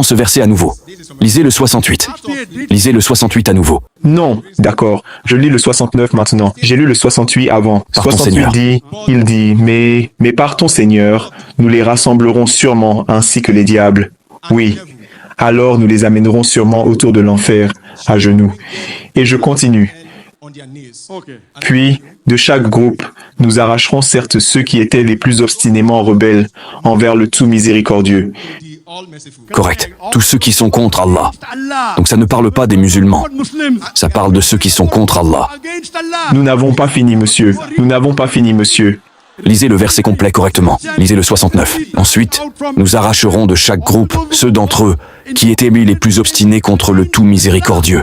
ce verset à nouveau. Lisez le 68. Lisez le 68 à nouveau. Non, d'accord. Je lis le 69 maintenant. J'ai lu le 68 avant. Par ton 68 Seigneur. il dit, mais par ton Seigneur, nous les rassemblerons sûrement ainsi que les diables. Oui. Alors nous les amènerons sûrement autour de l'enfer, à genoux. Et je continue. Puis, de chaque groupe, nous arracherons certes ceux qui étaient les plus obstinément rebelles envers le tout miséricordieux. Correct. Tous ceux qui sont contre Allah. Donc ça ne parle pas des musulmans. Ça parle de ceux qui sont contre Allah. Nous n'avons pas fini, monsieur. Nous n'avons pas fini, monsieur. Lisez le verset complet correctement. Lisez le 69. Ensuite, nous arracherons de chaque groupe ceux d'entre eux qui étaient les plus obstinés contre le tout miséricordieux.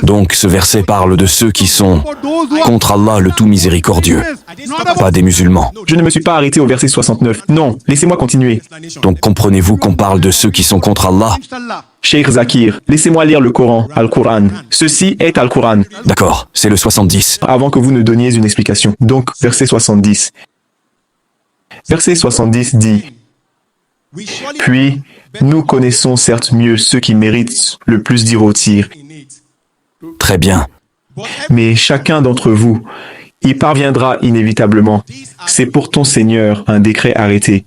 Donc ce verset parle de ceux qui sont contre Allah le tout miséricordieux, pas des musulmans. Je ne me suis pas arrêté au verset 69. Non, laissez-moi continuer. Donc comprenez-vous qu'on parle de ceux qui sont contre Allah? Cheikh Zakir, laissez-moi lire le Coran, Al-Quran. Ceci est Al-Quran. D'accord, c'est le 70. Avant que vous ne donniez une explication. Donc, verset 70. Verset 70 dit, « Puis, nous connaissons certes mieux ceux qui méritent le plus d'ir au tir, Très bien. mais chacun d'entre vous y parviendra inévitablement. C'est pour ton Seigneur un décret arrêté.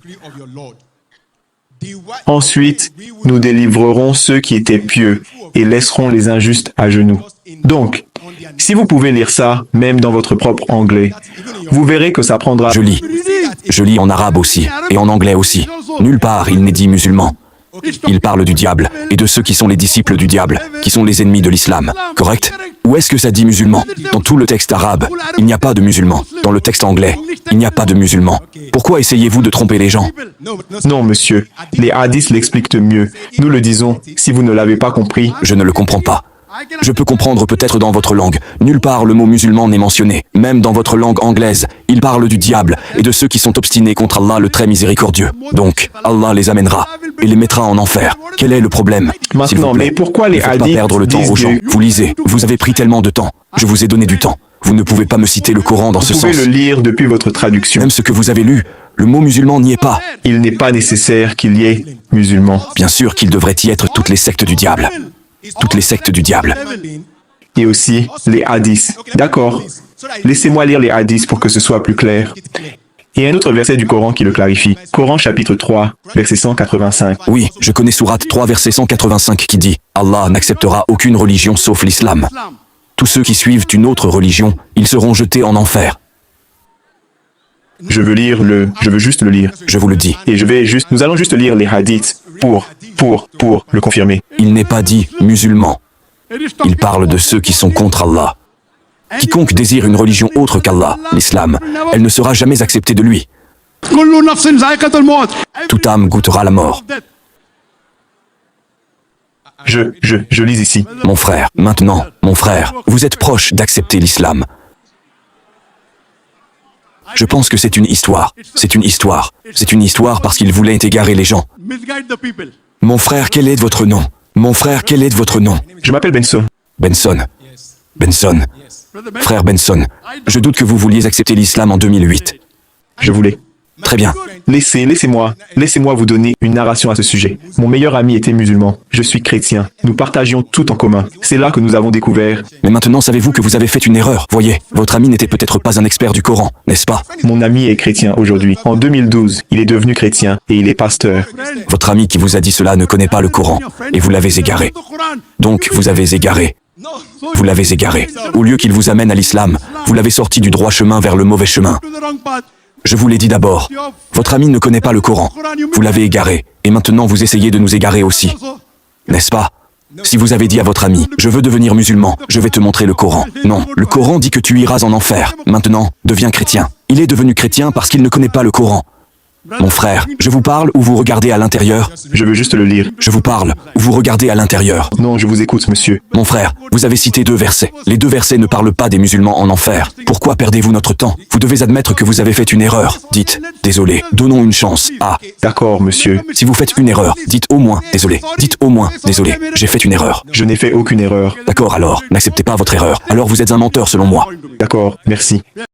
Ensuite, nous délivrerons ceux qui étaient pieux et laisserons les injustes à genoux. » Donc, si vous pouvez lire ça, même dans votre propre anglais, vous verrez que ça prendra... Je lis. Je lis en arabe aussi, et en anglais aussi. Nulle part il n'est dit musulman. Il parle du diable, et de ceux qui sont les disciples du diable, qui sont les ennemis de l'islam. Correct? Où est-ce que ça dit musulman? Dans tout le texte arabe, il n'y a pas de musulmans. Dans le texte anglais, il n'y a pas de musulmans. Pourquoi essayez-vous de tromper les gens? Non, monsieur, les hadiths l'expliquent mieux. Nous le disons, si vous ne l'avez pas compris, Je ne le comprends pas. Je peux comprendre peut-être dans votre langue. Nulle part le mot musulman n'est mentionné. Même dans votre langue anglaise, il parle du diable et de ceux qui sont obstinés contre Allah le très miséricordieux. Donc, Allah les amènera et les mettra en enfer. Quel est le problème? S'il vous maintenant, plaît, mais pourquoi ne les faites pas hadiths perdre le temps disent aux gens. que- Vous lisez. Vous avez pris tellement de temps. Je vous ai donné du temps. Vous ne pouvez pas me citer le Coran dans ce Vous pouvez sens. le lire depuis votre traduction. Même ce que vous avez lu, le mot musulman n'y est pas. Il n'est pas nécessaire qu'il y ait musulmans. Bien sûr qu'il devrait y être toutes les sectes du diable. Toutes les sectes du diable. Et aussi les hadiths. D'accord. Laissez-moi lire les hadiths pour que ce soit plus clair. Et un autre verset du Coran qui le clarifie. Coran chapitre 3, verset 185. Oui, je connais sourate 3 verset 185 qui dit « Allah n'acceptera aucune religion sauf l'islam. Tous ceux qui suivent une autre religion, ils seront jetés en enfer. Je veux juste le lire. Je vous le dis. Et nous allons juste lire les hadiths pour le confirmer. Il n'est pas dit musulman. Il parle de ceux qui sont contre Allah. Quiconque désire une religion autre qu'Allah, l'islam, elle ne sera jamais acceptée de lui. Toute âme goûtera la mort. Je lis ici. Mon frère, maintenant, mon frère, vous êtes proche d'accepter l'islam. Je pense que c'est une histoire. C'est une histoire. C'est une histoire parce qu'il voulait égarer les gens. Mon frère, quel est votre nom? Mon frère, quel est votre nom? Je m'appelle Benson. Benson. Benson. Frère Benson, je doute que vous vouliez accepter l'islam en 2008. Je voulais. Très bien. Laissez-moi vous donner une narration à ce sujet. Mon meilleur ami était musulman. Je suis chrétien. Nous partagions tout en commun. C'est là que nous avons découvert. Mais maintenant, savez-vous que vous avez fait une erreur? Voyez, votre ami n'était peut-être pas un expert du Coran, n'est-ce pas? Mon ami est chrétien aujourd'hui. En 2012, il est devenu chrétien et il est pasteur. Votre ami qui vous a dit cela ne connaît pas le Coran, et vous l'avez égaré. Donc, vous avez égaré. Vous l'avez égaré. Au lieu qu'il vous amène à l'islam, vous l'avez sorti du droit chemin vers le mauvais chemin. Je vous l'ai dit d'abord, votre ami ne connaît pas le Coran. Vous l'avez égaré, et maintenant vous essayez de nous égarer aussi. N'est-ce pas? Si vous avez dit à votre ami, je veux devenir musulman, je vais te montrer le Coran. Non, le Coran dit que tu iras en enfer. Maintenant, deviens chrétien. Il est devenu chrétien parce qu'il ne connaît pas le Coran. Mon frère, je vous parle ou vous regardez à l'intérieur? Je veux juste le lire. Je vous parle ou vous regardez à l'intérieur? Non, je vous écoute, monsieur. Mon frère, vous avez cité 2 versets. Les 2 versets ne parlent pas des musulmans en enfer. Pourquoi perdez-vous notre temps? Vous devez admettre que vous avez fait une erreur. Dites, désolé, donnons une chance. Ah, D'accord, monsieur. si vous faites une erreur, dites au moins, désolé. Dites au moins, désolé, j'ai fait une erreur. Je n'ai fait aucune erreur. D'accord alors, n'acceptez pas votre erreur. Alors vous êtes un menteur selon moi. D'accord, merci.